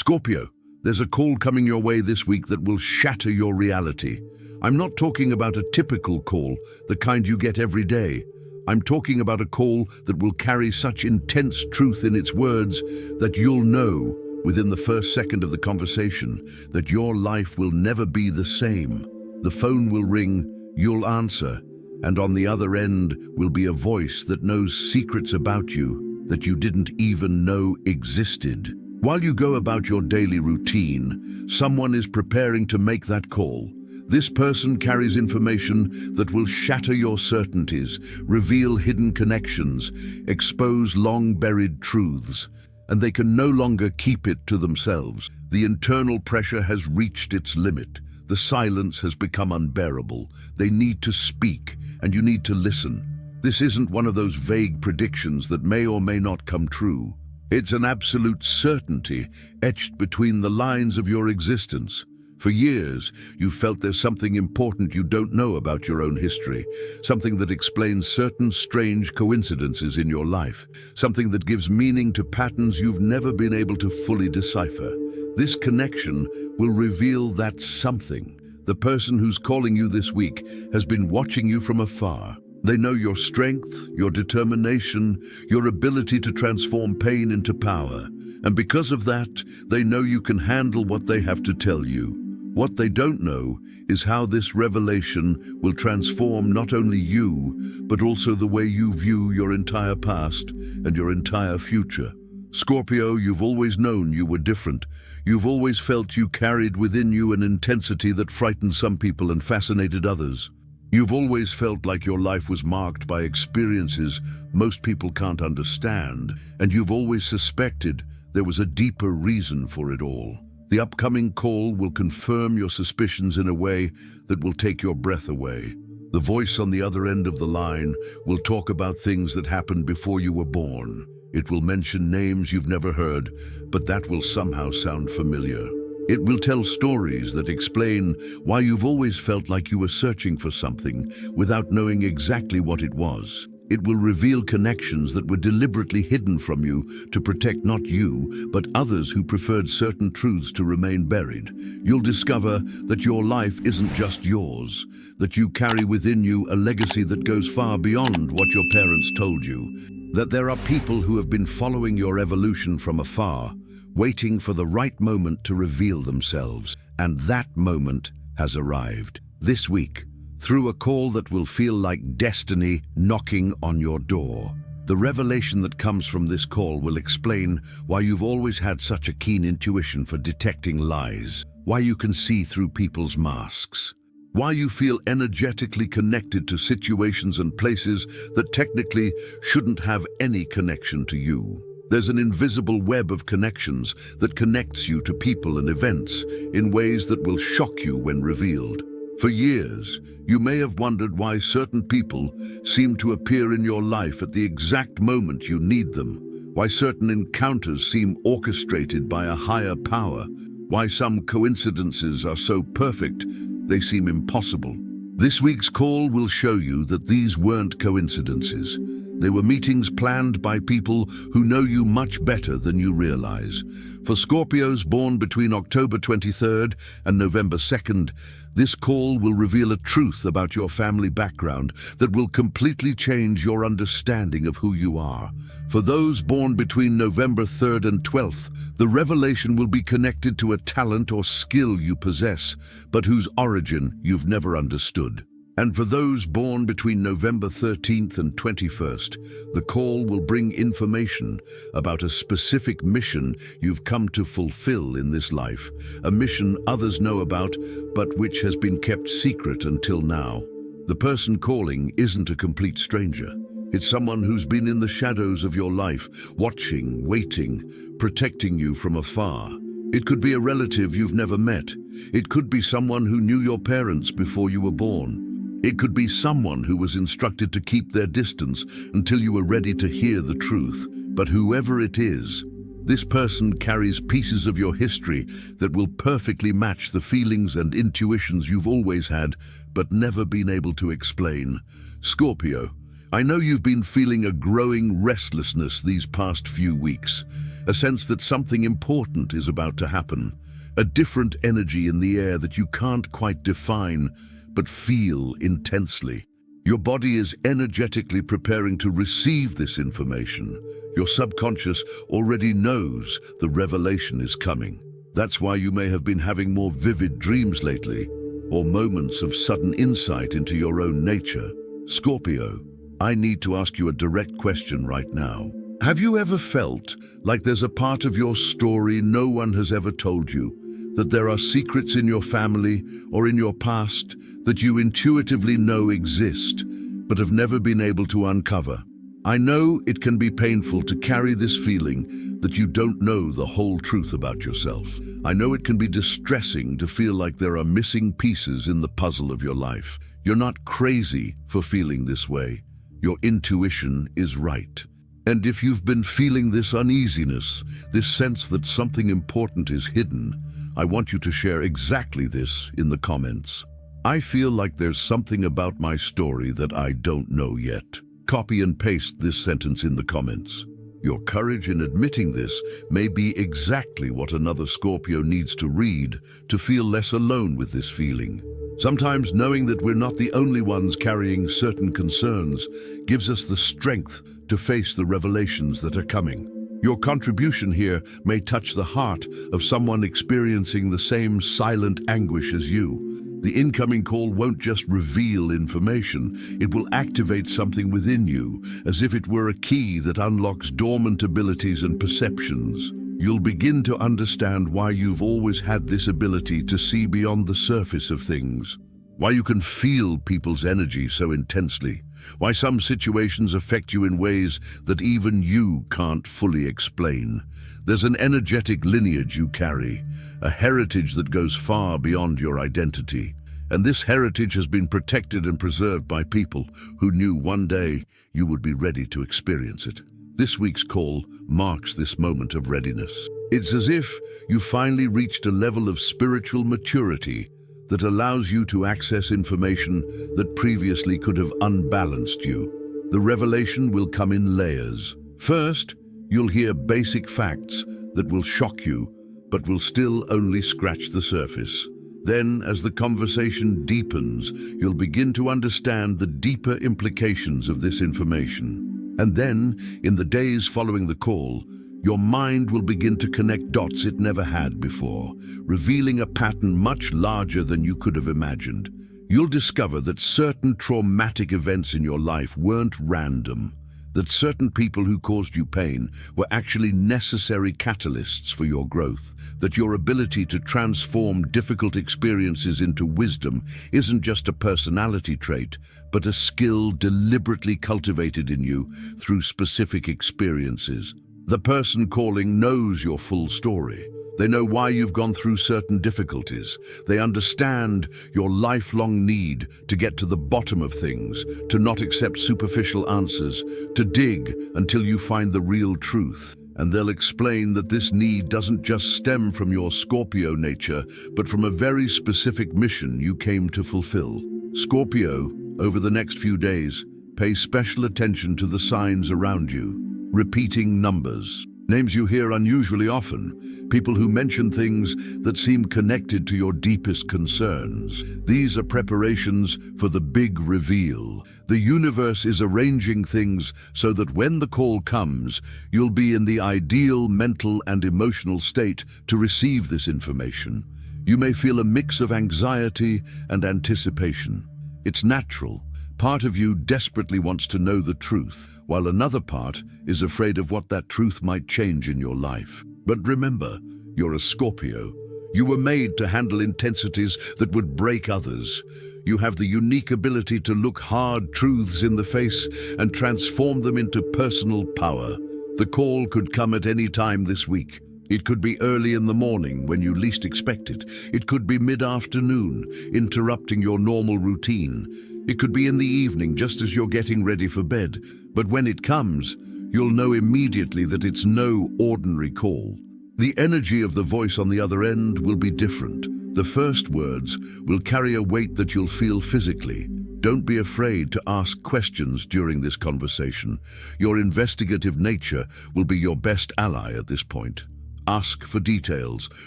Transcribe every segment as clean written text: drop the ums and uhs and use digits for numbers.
Scorpio, there's a call coming your way this week that will shatter your reality. I'm not talking about a typical call, the kind you get every day. I'm talking about a call that will carry such intense truth in its words that you'll know within the first second of the conversation that your life will never be the same. The phone will ring, you'll answer, and on the other end will be a voice that knows secrets about you that you didn't even know existed. While you go about your daily routine, someone is preparing to make that call. This person carries information that will shatter your certainties, reveal hidden connections, expose long-buried truths, and they can no longer keep it to themselves. The internal pressure has reached its limit. The silence has become unbearable. They need to speak, and you need to listen. This isn't one of those vague predictions that may or may not come true. It's an absolute certainty etched between the lines of your existence. For years, you've felt there's something important you don't know about your own history, something that explains certain strange coincidences in your life, something that gives meaning to patterns you've never been able to fully decipher. This connection will reveal that something. The person who's calling you this week has been watching you from afar. They know your strength, your determination, your ability to transform pain into power. And because of that, they know you can handle what they have to tell you. What they don't know is how this revelation will transform not only you, but also the way you view your entire past and your entire future. Scorpio, you've always known you were different. You've always felt you carried within you an intensity that frightened some people and fascinated others. You've always felt like your life was marked by experiences most people can't understand, and you've always suspected there was a deeper reason for it all. The upcoming call will confirm your suspicions in a way that will take your breath away. The voice on the other end of the line will talk about things that happened before you were born. It will mention names you've never heard, but that will somehow sound familiar. It will tell stories that explain why you've always felt like you were searching for something without knowing exactly what it was. It will reveal connections that were deliberately hidden from you to protect not you, but others who preferred certain truths to remain buried. You'll discover that your life isn't just yours, that you carry within you a legacy that goes far beyond what your parents told you, that there are people who have been following your evolution from afar, waiting for the right moment to reveal themselves, and that moment has arrived. This week, through a call that will feel like destiny knocking on your door. The revelation that comes from this call will explain why you've always had such a keen intuition for detecting lies, why you can see through people's masks, why you feel energetically connected to situations and places that technically shouldn't have any connection to you. There's an invisible web of connections that connects you to people and events in ways that will shock you when revealed. For years, you may have wondered why certain people seem to appear in your life at the exact moment you need them, why certain encounters seem orchestrated by a higher power, why some coincidences are so perfect they seem impossible. This week's call will show you that these weren't coincidences. They were meetings planned by people who know you much better than you realize. For Scorpios born between October 23rd and November 2nd, this call will reveal a truth about your family background that will completely change your understanding of who you are. For those born between November 3rd and 12th, the revelation will be connected to a talent or skill you possess, but whose origin you've never understood. And for those born between November 13th and 21st, the call will bring information about a specific mission you've come to fulfill in this life, a mission others know about, but which has been kept secret until now. The person calling isn't a complete stranger. It's someone who's been in the shadows of your life, watching, waiting, protecting you from afar. It could be a relative you've never met. It could be someone who knew your parents before you were born. It could be someone who was instructed to keep their distance until you were ready to hear the truth. But whoever it is, this person carries pieces of your history that will perfectly match the feelings and intuitions you've always had, but never been able to explain. Scorpio, I know you've been feeling a growing restlessness these past few weeks, a sense that something important is about to happen, a different energy in the air that you can't quite define, but feel intensely. Your body is energetically preparing to receive this information. Your subconscious already knows the revelation is coming. That's why you may have been having more vivid dreams lately, or moments of sudden insight into your own nature. Scorpio, I need to ask you a direct question right now. Have you ever felt like there's a part of your story no one has ever told you? That there are secrets in your family or in your past that you intuitively know exist, but have never been able to uncover? I know it can be painful to carry this feeling that you don't know the whole truth about yourself. I know it can be distressing to feel like there are missing pieces in the puzzle of your life. You're not crazy for feeling this way. Your intuition is right. And if you've been feeling this uneasiness, this sense that something important is hidden, I want you to share exactly this in the comments. I feel like there's something about my story that I don't know yet. Copy and paste this sentence in the comments. Your courage in admitting this may be exactly what another Scorpio needs to read to feel less alone with this feeling. Sometimes knowing that we're not the only ones carrying certain concerns gives us the strength to face the revelations that are coming. Your contribution here may touch the heart of someone experiencing the same silent anguish as you. The incoming call won't just reveal information, it will activate something within you, as if it were a key that unlocks dormant abilities and perceptions. You'll begin to understand why you've always had this ability to see beyond the surface of things, why you can feel people's energy so intensely, why some situations affect you in ways that even you can't fully explain. There's an energetic lineage you carry, a heritage that goes far beyond your identity. And this heritage has been protected and preserved by people who knew one day you would be ready to experience it. This week's call marks this moment of readiness. It's as if you finally reached a level of spiritual maturity that allows you to access information that previously could have unbalanced you. The revelation will come in layers. First, you'll hear basic facts that will shock you, but will still only scratch the surface. Then, as the conversation deepens, you'll begin to understand the deeper implications of this information. And then, in the days following the call, your mind will begin to connect dots it never had before, revealing a pattern much larger than you could have imagined. You'll discover that certain traumatic events in your life weren't random, that certain people who caused you pain were actually necessary catalysts for your growth, that your ability to transform difficult experiences into wisdom isn't just a personality trait, but a skill deliberately cultivated in you through specific experiences. The person calling knows your full story. They know why you've gone through certain difficulties. They understand your lifelong need to get to the bottom of things, to not accept superficial answers, to dig until you find the real truth. And they'll explain that this need doesn't just stem from your Scorpio nature, but from a very specific mission you came to fulfill. Scorpio, over the next few days, pay special attention to the signs around you. Repeating numbers. Names you hear unusually often, people who mention things that seem connected to your deepest concerns. These are preparations for the big reveal. The universe is arranging things so that when the call comes, you'll be in the ideal mental and emotional state to receive this information. You may feel a mix of anxiety and anticipation. It's natural. Part of you desperately wants to know the truth, while another part is afraid of what that truth might change in your life. But remember, you're a Scorpio. You were made to handle intensities that would break others. You have the unique ability to look hard truths in the face and transform them into personal power. The call could come at any time this week. It could be early in the morning when you least expect it. It could be mid-afternoon, interrupting your normal routine. It could be in the evening, just as you're getting ready for bed. But when it comes, you'll know immediately that it's no ordinary call. The energy of the voice on the other end will be different. The first words will carry a weight that you'll feel physically. Don't be afraid to ask questions during this conversation. Your investigative nature will be your best ally at this point. Ask for details,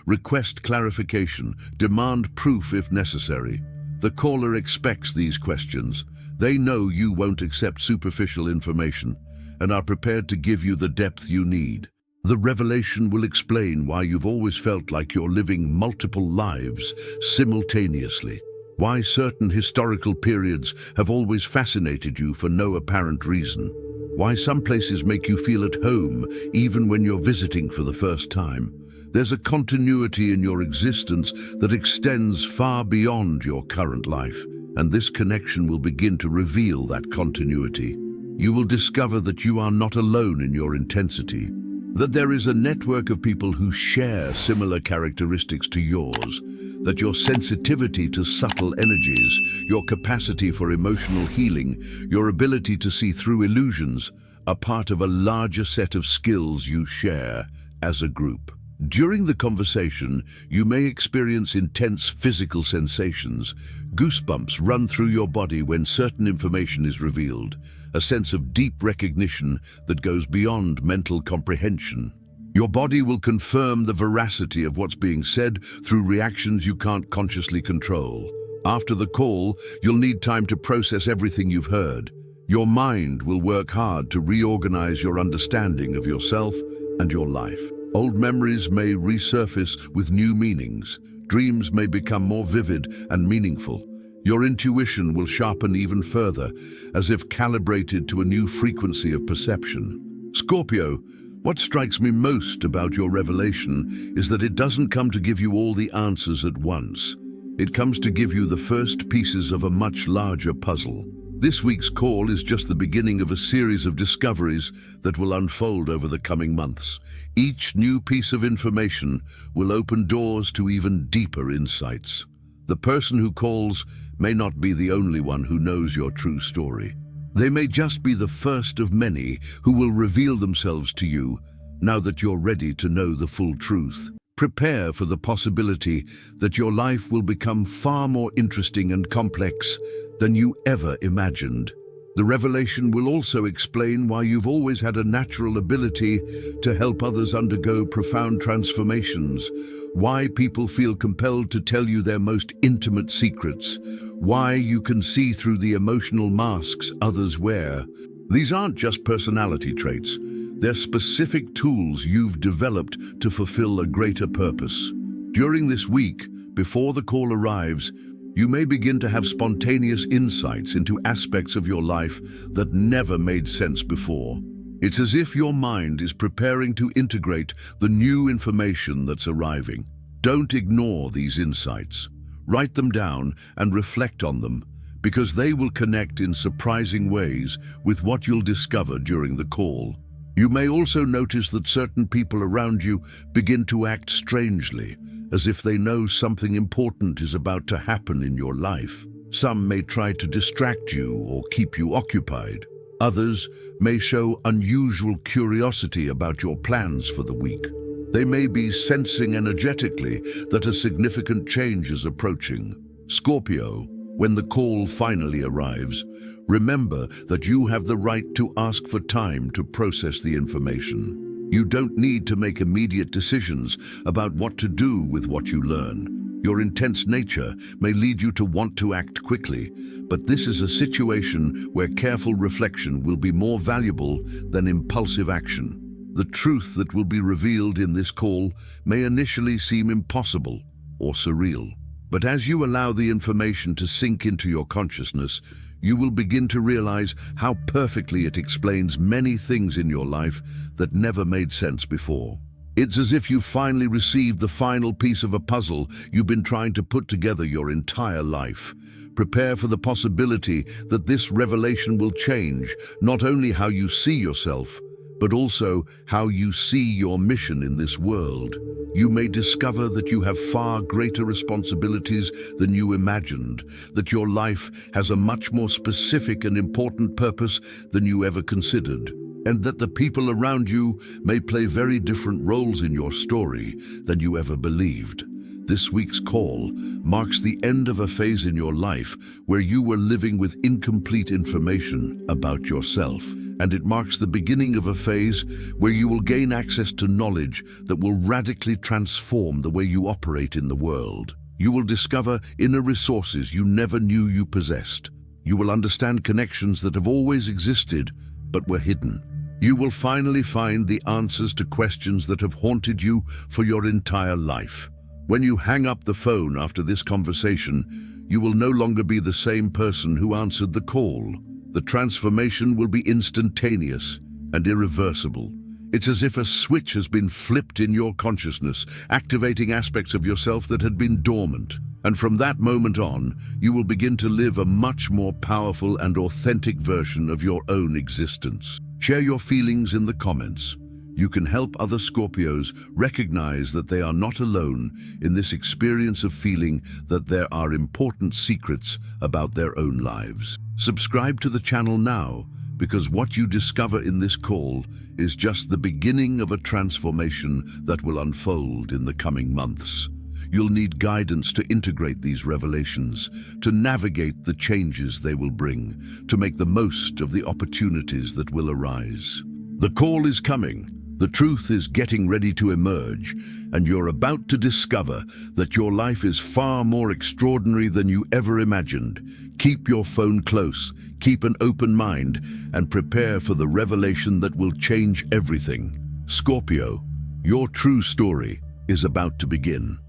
request clarification, demand proof if necessary. The caller expects these questions. They know you won't accept superficial information and are prepared to give you the depth you need. The revelation will explain why you've always felt like you're living multiple lives simultaneously, why certain historical periods have always fascinated you for no apparent reason, why some places make you feel at home even when you're visiting for the first time. There's a continuity in your existence that extends far beyond your current life, and this connection will begin to reveal that continuity. You will discover that you are not alone in your intensity, that there is a network of people who share similar characteristics to yours, that your sensitivity to subtle energies, your capacity for emotional healing, your ability to see through illusions, are part of a larger set of skills you share as a group. During the conversation, you may experience intense physical sensations. Goosebumps run through your body when certain information is revealed, a sense of deep recognition that goes beyond mental comprehension. Your body will confirm the veracity of what's being said through reactions you can't consciously control. After the call, you'll need time to process everything you've heard. Your mind will work hard to reorganize your understanding of yourself and your life. Old memories may resurface with new meanings. Dreams may become more vivid and meaningful. Your intuition will sharpen even further, as if calibrated to a new frequency of perception. Scorpio, what strikes me most about your revelation is that it doesn't come to give you all the answers at once. It comes to give you the first pieces of a much larger puzzle. This week's call is just the beginning of a series of discoveries that will unfold over the coming months. Each new piece of information will open doors to even deeper insights. The person who calls may not be the only one who knows your true story. They may just be the first of many who will reveal themselves to you now that you're ready to know the full truth. Prepare for the possibility that your life will become far more interesting and complex than you ever imagined. The revelation will also explain why you've always had a natural ability to help others undergo profound transformations, why people feel compelled to tell you their most intimate secrets, why you can see through the emotional masks others wear. These aren't just personality traits. They're specific tools you've developed to fulfill a greater purpose. During this week, before the call arrives, you may begin to have spontaneous insights into aspects of your life that never made sense before. It's as if your mind is preparing to integrate the new information that's arriving. Don't ignore these insights. Write them down and reflect on them, because they will connect in surprising ways with what you'll discover during the call. You may also notice that certain people around you begin to act strangely, as if they know something important is about to happen in your life. Some may try to distract you or keep you occupied. Others may show unusual curiosity about your plans for the week. They may be sensing energetically that a significant change is approaching. Scorpio, when the call finally arrives, remember that you have the right to ask for time to process the information. You don't need to make immediate decisions about what to do with what you learn. Your intense nature may lead you to want to act quickly, but this is a situation where careful reflection will be more valuable than impulsive action. The truth that will be revealed in this call may initially seem impossible or surreal, but as you allow the information to sink into your consciousness, you will begin to realize how perfectly it explains many things in your life that never made sense before. It's as if you've finally received the final piece of a puzzle you've been trying to put together your entire life. Prepare for the possibility that this revelation will change not only how you see yourself, but also how you see your mission in this world. You may discover that you have far greater responsibilities than you imagined, that your life has a much more specific and important purpose than you ever considered, and that the people around you may play very different roles in your story than you ever believed. This week's call marks the end of a phase in your life where you were living with incomplete information about yourself. And it marks the beginning of a phase where you will gain access to knowledge that will radically transform the way you operate in the world. You will discover inner resources you never knew you possessed. You will understand connections that have always existed but were hidden. You will finally find the answers to questions that have haunted you for your entire life. When you hang up the phone after this conversation, you will no longer be the same person who answered the call. The transformation will be instantaneous and irreversible. It's as if a switch has been flipped in your consciousness, activating aspects of yourself that had been dormant. And from that moment on, you will begin to live a much more powerful and authentic version of your own existence. Share your feelings in the comments. You can help other Scorpios recognize that they are not alone in this experience of feeling that there are important secrets about their own lives. Subscribe to the channel now, because what you discover in this call is just the beginning of a transformation that will unfold in the coming months. You'll need guidance to integrate these revelations, to navigate the changes they will bring, to make the most of the opportunities that will arise. The call is coming. The truth is getting ready to emerge, and you're about to discover that your life is far more extraordinary than you ever imagined. Keep your phone close, keep an open mind, and prepare for the revelation that will change everything. Scorpio, your true story is about to begin.